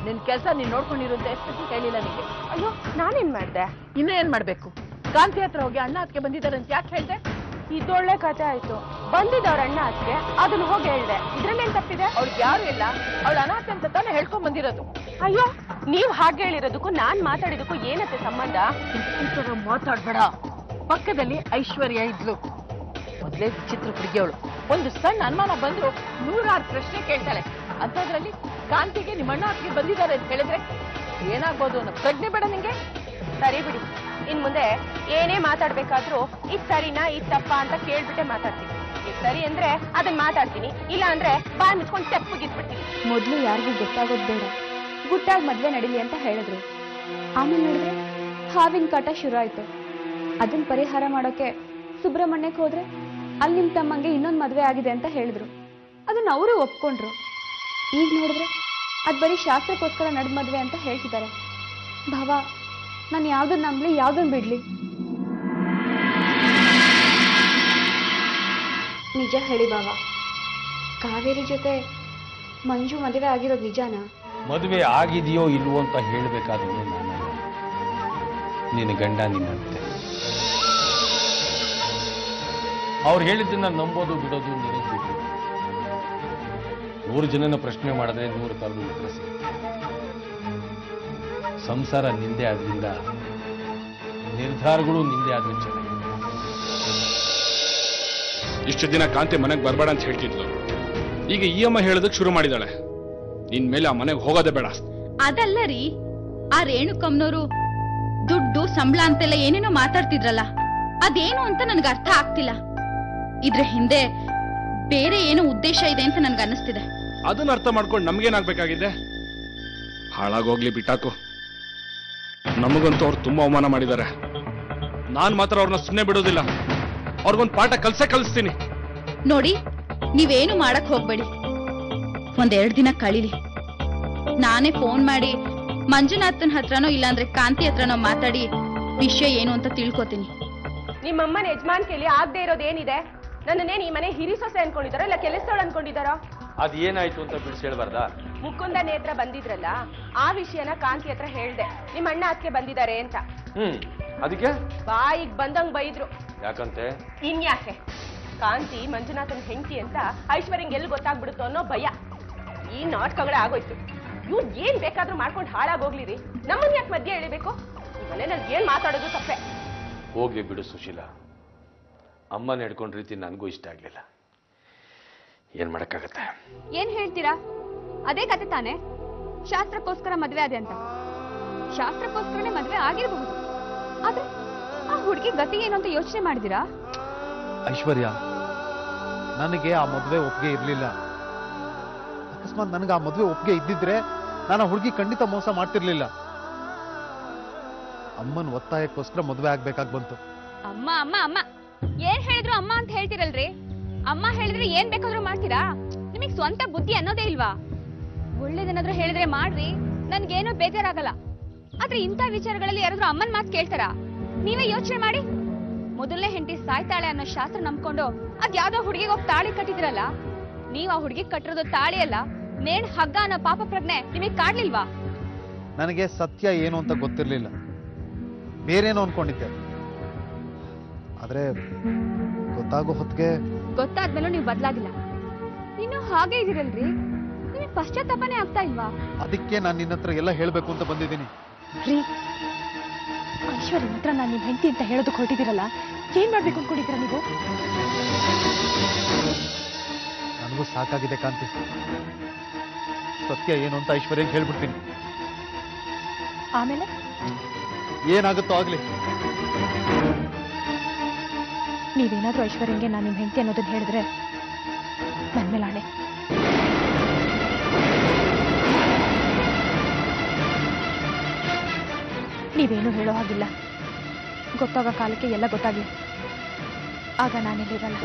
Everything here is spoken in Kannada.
ನಿನ್ ಕೆಲಸ ನೀನ್ ನೋಡ್ಕೊಂಡಿರುತ್ತೆ ಎಷ್ಟು ಹೇಳಿಲ್ಲ ನಿಂಗೆ. ಅಯ್ಯೋ ನಾನೇನ್ ಮಾಡ್ದೆ? ಇನ್ನ ಏನ್ ಮಾಡ್ಬೇಕು? ಕಾಂತಿ ಹತ್ರ ಹೋಗಿ ಅಣ್ಣ ಅದಕ್ಕೆ ಬಂದಿದ್ದಾರೆ ಅಂತ ಯಾಕೆ ಹೇಳ್ದೆ? ಇದೊಳ್ಳೆ ಕತೆ ಆಯ್ತು. ಬಂದಿದ್ದವ್ರ ಅಣ್ಣ ಅದಕ್ಕೆ ಅದನ್ನ ಹೋಗಿ ಹೇಳ್ದೆ. ಇದ್ರಲ್ಲೇನ್ ತಪ್ಪಿದೆ? ಅವ್ಳಿಗೆ ಯಾರು ಇಲ್ಲ, ಅವಳ ಅನಾಥೆ ಅಂತ ತಾನೇ ಹೇಳ್ಕೊಂಡ್ ಬಂದಿರೋದು. ಅಯ್ಯೋ ನೀವ್ ಹಾಗೆ ಹೇಳಿರೋದಕ್ಕೂ ನಾನ್ ಮಾತಾಡಿದಕ್ಕೂ ಏನತ್ತೆ ಸಂಬಂಧ? ಈ ತರ ಮಾತಾಡ್ಬೇಡ. ಪಕ್ಕದಲ್ಲಿ ಐಶ್ವರ್ಯ ಇದ್ಲು, ಮೊದ್ಲೇ ವಿಚಿತ್ರ ಹುಡುಗಿಯವಳು. ಒಂದು ಸಣ್ಣ ಅನುಮಾನ ಬಂದ್ರು 100 ಪ್ರಶ್ನೆ ಕೇಳ್ತಾಳೆ. ಅಂತದ್ರಲ್ಲಿ ಕಾಂತಿಗೆ ನಿಮ್ಮ ಅಣ್ಣ ಅದಕ್ಕೆ ಬಂದಿದ್ದಾರೆ ಅಂತ ಹೇಳಿದ್ರೆ ಏನಾಗ್ಬೋದು ಅನ್ನೋ ಪ್ರಜ್ಞೆ ಬೇಡ ನಿಂಗೆ? ಸರಿ ಬಿಡಿ, ಇನ್ ಮುಂದೆ ಏನೇ ಮಾತಾಡ್ಬೇಕಾದ್ರೂ ಇದ್ ಸರಿನಾ ಇದ್ ತಪ್ಪ ಅಂತ ಕೇಳ್ಬಿಟ್ಟೆ ಮಾತಾಡ್ತೀನಿ. ಈಗ ಸರಿ ಅಂದ್ರೆ ಅದನ್ನ ಮಾತಾಡ್ತೀನಿ, ಇಲ್ಲ ಅಂದ್ರೆ ಬಾಯ್ ಮುಚ್ಕೊಂಡು ತೆಪ್ಪಗಿದ್ಬಿಡ್ತೀನಿ. ಮೊದ್ಲು ಯಾರಿಗೂ ಗೊತ್ತಾಗೋದ್ ಬೇಡ, ಗುಟ್ಟಾಗಿ ಮದ್ವೆ ನಡೀಲಿ ಅಂತ ಹೇಳಿದ್ರು. ಆಮೇಲೆ ನೋಡಿದ್ರೆ ಹಾವಿನ ಕಾಟ ಶುರು ಆಯ್ತು. ಅದನ್ನ ಪರಿಹಾರ ಮಾಡೋಕೆ ಸುಬ್ರಹ್ಮಣ್ಯಕ್ಕೆ ಹೋದ್ರೆ ಅಲ್ಲಿ ನಿಮ್ ತಮ್ಮಂಗೆ ಇನ್ನೊಂದು ಮದ್ವೆ ಆಗಿದೆ ಅಂತ ಹೇಳಿದ್ರು. ಅದನ್ನ ಅವರು ಒಪ್ಕೊಂಡ್ರು. ಈಗ ನೋಡಿದ್ರೆ ಅದ್ ಬರೀ ಶಾಸ್ತ್ರಕ್ಕೋಸ್ಕರ ನಡೆದ ಮದ್ವೆ ಅಂತ ಹೇಳ್ತಿದ್ದಾರೆ. ಭಾವ, ನಾನು ಯಾವ್ದನ್ನ ನಂಬ್ಲಿ, ಯಾವ್ದನ್ನ ಬಿಡ್ಲಿ? ನಿಜ ಹೇಳಿ ಭಾವ, ಕಾವೇರಿ ಜೊತೆ ಮಂಜು ಮದುವೆ ಆಗಿರೋದು ನಿಜಾನಾ? ಮದುವೆ ಆಗಿದೆಯೋ ಇಲ್ವೋ ಅಂತ ಹೇಳಬೇಕಾದ್ರೆ ನಾನು ನಿನ್ನ ಗಂಡ ನಿನ್ನಂತೆ. ಅವ್ರು ಹೇಳಿದ್ದನ್ನ ನಂಬೋದು ಬಿಡೋದು ನಿನಗೆ ಬಿಟ್ಟು. 100 ಜನನ ಪ್ರಶ್ನೆ ಮಾಡಿದ್ರೆ 100 ತರದ ಉತ್ತರ ಸಿಗುತ್ತೆ. ಸಂಸಾರ ನಿಂದೆ ಆದ್ರಿಂದ ನಿರ್ಧಾರಗಳು ನಿಂದೆ ಆದ್ರೆ ಚೆನ್ನಾಗಿ. ಇಷ್ಟು ದಿನ ಕಾಂತಿ ಮನೆಗೆ ಬರಬೇಡ ಅಂತ ಹೇಳ್ತಿದ್ಲು, ಈಗ ಈ ಅಮ್ಮ ಹೇಳೋದಕ್ಕೆ ಶುರು ಮಾಡಿದಾಳೆ. ನಿನ್ ಮೇಲೆ ಆ ಮನೆಗೆ ಹೋಗೋದೇ ಬೇಡ. ಅದಲ್ಲ ರೀ, ಆ ರೇಣುಕಮ್ಮನವರು ದುಡ್ಡು ಸಂಬಳ ಅಂತೆಲ್ಲ ಏನೇನೋ ಮಾತಾಡ್ತಿದ್ರಲ್ಲ, ಅದೇನು ಅಂತ ನನ್ಗೆ ಅರ್ಥ ಆಗ್ತಿಲ್ಲ. ಇದ್ರ ಹಿಂದೆ ಬೇರೆ ಏನೋ ಉದ್ದೇಶ ಇದೆ ಅಂತ ನನ್ಗೆ ಅನ್ನಿಸ್ತಿದೆ. ಅದನ್ನ ಅರ್ಥ ಮಾಡ್ಕೊಂಡು ನಮ್ಗೇನಾಗ್ಬೇಕಾಗಿದೆ? ಹಾಳಾಗೋಗ್ಲಿ ಬಿಟ್ಟಾಕು. ನಮಗಂತೂ ಅವ್ರು ತುಂಬಾ ಅವಮಾನ ಮಾಡಿದ್ದಾರೆ. ನಾನ್ ಮಾತ್ರ ಅವ್ರನ್ನ ಸುಮ್ಮನೆ ಬಿಡೋದಿಲ್ಲ. ಅವ್ರಿಗೊಂದು ಪಾಠ ಕಲಿಸ್ತೀನಿ. ನೋಡಿ, ನೀವೇನು ಮಾಡಕ್ ಹೋಗ್ಬೇಡಿ. 1-2 ದಿನ ಕಳೀಲಿ. ನಾನೇ ಫೋನ್ ಮಾಡಿ ಮಂಜುನಾಥನ್ ಹತ್ರನೋ ಇಲ್ಲಾಂದ್ರೆ ಕಾಂತಿ ಹತ್ರನೋ ಮಾತಾಡಿ ವಿಷಯ ಏನು ಅಂತ ತಿಳ್ಕೊತೀನಿ. ನಿಮ್ಮಮ್ಮನ ಯಜಮಾನ್ಕೆಲಿ ಆಗದೆ ಇರೋದೇನಿದೆ? ನನ್ನನ್ನೇನು ಈ ಮನೆ ಹಿರಿಸೊಸೆ ಅನ್ಕೊಂಡಿದಾರೋ ಇಲ್ಲ ಕೆಲಸದವಳು ಅನ್ಕೊಂಡಿದಾರೋ? ಅದ್ ಏನಾಯ್ತು ಅಂತ ಬಿಡಿಸಿ ಹೇಳ್ಬಾರ್ದಾ? ಮುಕುಂದ ನೇತ್ರ ಬಂದಿದ್ರಲ್ಲ, ಆ ವಿಷಯನ ಕಾಂತಿ ಹತ್ರ ಹೇಳ್ದೆ. ನಿಮ್ಮ ಅಣ್ಣ ಅದಕ್ಕೆ ಬಂದಿದ್ದಾರೆ ಅಂತ. ಅದಕ್ಕೆ ಬಾಯಿಗೆ ಬಂದಂಗ್ ಬೈದ್ರು. ಯಾಕಂತೆ? ಇನ್ಯಾಕೆ? ಕಾಂತಿ ಮಂಜುನಾಥನ್ ಹೆಂಡತಿ ಅಂತ ಐಶ್ವರ್ಯಂಗೆ ಎಲ್ಲಿ ಗೊತ್ತಾಗ್ಬಿಡುತ್ತೋ ಅನ್ನೋ ಭಯ. ಈ ನಾಟಕಗಳೇ ಆಗೋಯ್ತು. ಇವ್ರು ಏನ್ ಬೇಕಾದ್ರೂ ಮಾಡ್ಕೊಂಡು ಹಾಳಾಗೋಗ್ಲಿರಿ. ನಮ್ಮನ್ನ ಯಾಕೆ ಮಧ್ಯೆ ಎಳಿಬೇಕು? ಈ ಮನೆಯಲ್ಲಿ ಏನ್ ಮಾತಾಡೋದು ತಪ್ಪೆ. ಹೋಗ್ಲಿ ಬಿಡು ಸುಶೀಲಾ, ಅಮ್ಮನ ಹಿಡ್ಕೊಂಡ ರೀತಿ ನನಗೂ ಇಷ್ಟ ಆಗ್ಲಿಲ್ಲ. ಏನ್ ಮಾಡಕ್ಕಾಗತ್ತೆ? ಏನ್ ಹೇಳ್ತೀರಾ? ಅದೇ ಕತೆ ತಾನೆ. ಶಾಸ್ತ್ರಕ್ಕೋಸ್ಕರ ಮದ್ವೆ ಅದೇ ಅಂತ. ಶಾಸ್ತ್ರಕ್ಕೋಸ್ಕರನೇ ಮದ್ವೆ ಆಗಿರಬಹುದು, ಆದ್ರೆ ಆ ಹುಡುಗಿ ಗತಿ ಏನು ಅಂತ ಯೋಚನೆ ಮಾಡಿದಿರಾ? ಐಶ್ವರ್ಯ, ನನಗೆ ಆ ಮದ್ವೆ ಒಪ್ಪಿಗೆ ಇರ್ಲಿಲ್ಲ. ಅಕಸ್ಮಾತ್ ನನಗೆ ಆ ಮದ್ವೆ ಒಪ್ಪಿಗೆ ಇದ್ದಿದ್ರೆ ನಾನು ಆ ಹುಡುಗಿ ಖಂಡಿತ ಮೋಸ ಮಾಡ್ತಿರ್ಲಿಲ್ಲ. ಅಮ್ಮನ ಒತ್ತಾಯಕ್ಕೋಸ್ಕರ ಮದ್ವೆ ಆಗ್ಬೇಕಾಗಿ ಬಂತು. ಅಮ್ಮ ಅಮ್ಮ ಅಮ್ಮ ಏನ್ ಹೇಳಿದ್ರು ಅಮ್ಮ ಅಂತ ಹೇಳ್ತಿರಲ್ರಿ. ಅಮ್ಮ ಹೇಳಿದ್ರೆ ಏನ್ ಬೇಕಾದ್ರೂ ಮಾಡ್ತೀರಾ? ನಿಮಗ್ ಸ್ವಂತ ಬುದ್ಧಿ ಅನ್ನೋದೇ ಇಲ್ವಾ? ಒಳ್ಳೇದೇನಾದ್ರೂ ಹೇಳಿದ್ರೆ ಮಾಡ್ರಿ, ನನ್ಗೇನೋ ಬೇಜಾರಾಗಲ್ಲ. ಆದ್ರೆ ಇಂಥ ವಿಚಾರಗಳಲ್ಲಿ ಯಾರಾದ್ರೂ ಅಮ್ಮನ್ ಮಾತು ಕೇಳ್ತಾರಾ? ನೀವೇ ಯೋಚನೆ ಮಾಡಿ. ಮೊದಲನೇ ಹೆಂಡತಿ ಸಾಯ್ತಾಳೆ ಅನ್ನೋ ಶಾಸ್ತ್ರ ನಂಬ್ಕೊಂಡು ಅದ್ ಯಾವ್ದೋ ಹುಡುಗಿಗೆ ಹೋಗಿ ತಾಳಿ ಕಟ್ಟಿದ್ರಲ್ಲ, ನೀವ್ ಆ ಹುಡುಗಿ ಕಟ್ಟಿರೋದು ತಾಳಿ ಅಲ್ಲ, ನೇಣ್ ಹಗ್ಗ ಅನ್ನೋ ಪಾಪ ಪ್ರಜ್ಞೆ ನಿಮಗ್ ಕಾಡ್ಲಿಲ್ವಾ? ನನಗೆ ಸತ್ಯ ಏನು ಅಂತ ಗೊತ್ತಿರ್ಲಿಲ್ಲ, ಬೇರೇನೋ ಅನ್ಕೊಂಡಿದ್ದೆ. ಆದ್ರೆ ಗೊತ್ತಾಗೋ ಹೊತ್ತಿಗೆ ಗೊತ್ತಾದ್ಮೇಲೂ ನೀವು ಬದಲಾಗಿಲ್ಲ. ಇನ್ನು ಹಾಗೆ ಇದೀರಲ್ರಿ, ನಿಮಗೆ ಪಶ್ಚಾತ್ತಾಪನೇ ಆಗ್ತಾ ಇಲ್ವಾ? ಅದಕ್ಕೆ ನಾನು ನಿನ್ನ ಹತ್ರ ಎಲ್ಲ ಹೇಳ್ಬೇಕು ಅಂತ ಬಂದಿದ್ದೀನಿ. ರೀ, ಐಶ್ವರ್ಯ ಹತ್ರ ನಾನು ನಿಮ್ ಹೆಂಡತಿ ಅಂತ ಹೇಳೋದಕ್ಕೆ ಹೊರಟಿದ್ದೀರಲ್ಲ, ಏನ್ ಮಾಡ್ಬೇಕು ಅನ್ಕೊಂಡಿದ್ದೀರಾ ನೀವು? ನನಗೂ ಸಾಕಾಗಿದೆ ಕಾಂತಿ. ಸತ್ಯ ಏನು ಅಂತ ಐಶ್ವರ್ಯ ಹೇಳ್ಬಿಡ್ತೀನಿ. ಆಮೇಲೆ ಏನಾಗುತ್ತೋ ಆಗ್ಲಿ. ನೀವೇನಾದ್ರೂ ಐಶ್ವರ್ಯಂಗೆ ನಾನು ನಿಮ್ ಹೆಂಡತಿ ಅನ್ನೋದನ್ನ ಹೇಳಿದ್ರೆ ನನ್ ಮೇಲೆ ಆಣೆ. ನೀವೇನು ಹೇಳೋ ಹಾಗಿಲ್ಲ. ಗೊತ್ತಾಗೋ ಕಾಲಕ್ಕೆ ಎಲ್ಲ ಗೊತ್ತಾಗ್ಲಿ, ಆಗ ನಾನಿಲ್ಲಿರಲ್ಲ.